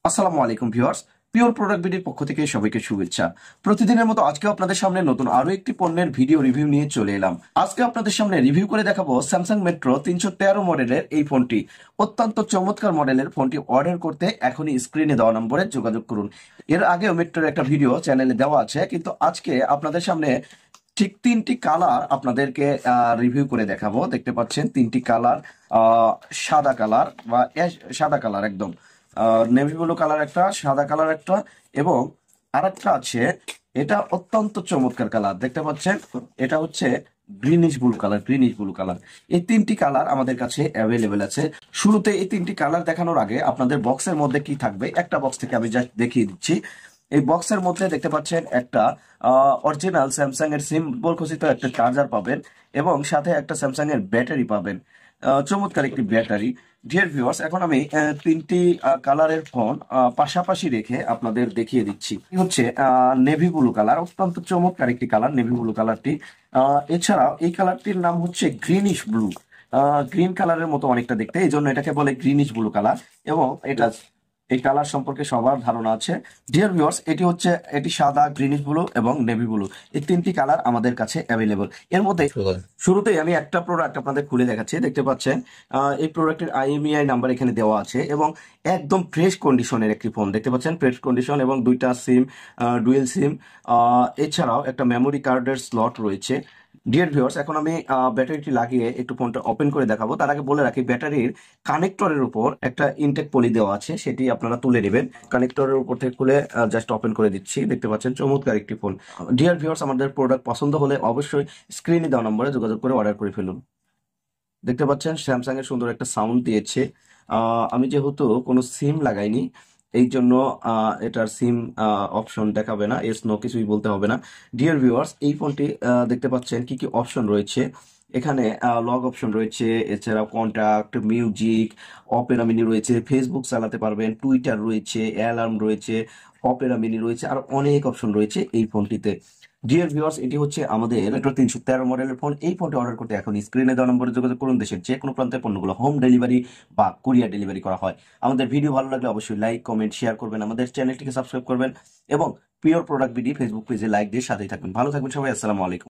আসসালামু আলাইকুম viewers. Pure product বিডির পক্ষ থেকে সবাইকে শুভেচ্ছা। প্রতিদিনের মতো আজকে আপনাদের সামনে নতুন আরো একটি পণ্যের ভিডিও রিভিউ নিয়ে চলে এলাম। আজকে আপনাদের সামনে রিভিউ করে দেখাবো স্যামসাং মেট্রো 313 মডেলের এই ফোনটি। অত্যন্ত চমৎকার মডেলের ফোনটি অর্ডার করতে এখনই স্ক্রিনে দেওয়া নম্বরে যোগাযোগ করুন। এর আগেও মেট্রোর একটা ভিডিও চ্যানেলে দেওয়া আছে, কিন্তু আজকে আপনাদের সামনে ঠিক তিনটি কালার আপনাদেরকে রিভিউ করে দেখাবো। দেখতে পাচ্ছেন তিনটি কালার, সাদা কালার বা সাদা কালার একদম, নেভি ব্লু কালার একটা, সাদা কালার একটা, এবং আরেকটা আছে এটা অত্যন্ত চমৎকার কালার। দেখতে পাচ্ছেন এটা হচ্ছে greenish blue colour. Greenish blue colour, এই তিনটি কালার আমাদের কাছে অ্যাভেলেবেল আছে। শুরুতে এই তিনটি কালার দেখানোর আগে আপনাদের বক্সের মধ্যে কি থাকবে একটা বক্স থেকে আমি জাস্ট দেখিয়ে দিচ্ছি। এই বক্সের মধ্যে দেখতে পাচ্ছেন একটা অরিজিনাল স্যামসাং এর সিম্বল খচিত একটা চার্জার পাবেন এবং সাথে একটা স্যামসাং এর ব্যাটারি পাবেন। চমৎকার একটি ব্যাটারি। ডিয়ার ভিউয়ার্স, এখন আমি তিনটি কালারের ফোন পাশাপাশি রেখে আপনাদের দেখিয়ে দিচ্ছি। হচ্ছে নেভি ব্লু কালার, অত্যন্ত চমৎকার একটি কালার নেভি ব্লু কালারটি। এছাড়াও এই কালারটির নাম হচ্ছে গ্রিনিশ ব্লু। গ্রিন কালারের মতো অনেকটা দেখতে, এই জন্য এটাকে বলে গ্রিনিশ ব্লু কালার। এবং এটা এই কালার সম্পর্কে সবার ধারণা আছে। ডিয়ার ভিউয়ার্স, এটি সাদা, গ্রিনিশ ব্লু এবং নেভি ব্লু, এই তিনটি কালার আমাদের কাছে অ্যাভেলেবল। এর মধ্যে শুরুতেই আমি একটা প্রোডাক্ট আপনাদের খুলে দেখাচ্ছি। দেখতে পাচ্ছেন এই প্রোডাক্টের IMEI নাম্বার এখানে দেওয়া আছে এবং একদম ফ্রেশ কন্ডিশনের একটি ফোন। দেখতে পাচ্ছেন ফ্রেশ কন্ডিশন এবং দুইটা সিম, ডুয়েল সিম, এছাড়াও একটা মেমোরি কার্ডের স্লট রয়েছে। ডিয়ার ভিউয়ার্স, এখন আমি ব্যাটারিটি লাগিয়ে একটু ফোনটা ওপেন করে দেখাবো। তার আগে বলে রাখি, ব্যাটারির কানেক্টরের উপর একটা ইনটেক পলি দেওয়া আছে, সেটি আপনারা তুলে নেবেন। কানেক্টরের উপর থেকে খুলে জাস্ট ওপেন করে দিচ্ছি। দেখতে পাচ্ছেন চমৎকার একটি ফোন। ডিয়ার ভিউয়ার্স, আমাদের প্রোডাক্ট পছন্দ হলে অবশ্যই স্ক্রিনে দেওয়া নম্বরে যোগাযোগ করে অর্ডার করে ফেলুন। দেখতে পাচ্ছেন স্যামসাং এর সুন্দর একটা সাউন্ড দিয়েছে। আমি যেহেতু কোনো সিম লাগাইনি, এই জন্য এটার সিম অপশন দেখাবে না, এস নো কিছুই বলতে হবে না। ডিয়ার ভিউয়ার্স, এই ফোনটি দেখতে পাচ্ছেন কি কি অপশন রয়েছে। এখানে লগ অপশন রয়েছে, এছাড়াও কন্টাক্ট, মিউজিক, অপেরা মিনি রয়েছে, ফেসবুক চালাতে পারবেন, টুইটার রয়েছে, অ্যালার্ম রয়েছে, অপেরা মিনি রয়েছে, আর অনেক অপশন রয়েছে এই ফোনটিতে। ডিয়ার ভিউয়ার্স, এটি হচ্ছে আমাদের মেট্রো 313 মডেলের ফোন। এই ফোনটি অর্ডার করতে এখন স্ক্রিনে দেওয়া নম্বরে যোগাযোগ করুন। দেশের যে কোনো প্রান্তের পণ্যগুলো হোম ডেলিভারি বা কুরিয়ার ডেলিভারি করা হয়। আমাদের ভিডিও ভালো লাগলে অবশ্যই লাইক, কমেন্ট, শেয়ার করবেন, আমাদের চ্যানেলটিকে সাবস্ক্রাইব করবেন এবং পিওর প্রোডাক্ট বিডি ফেসবুক পেজে লাইক দিয়ে সাথেই থাকবেন। ভালো থাকবেন সবাই। আসসালামু আলাইকুম।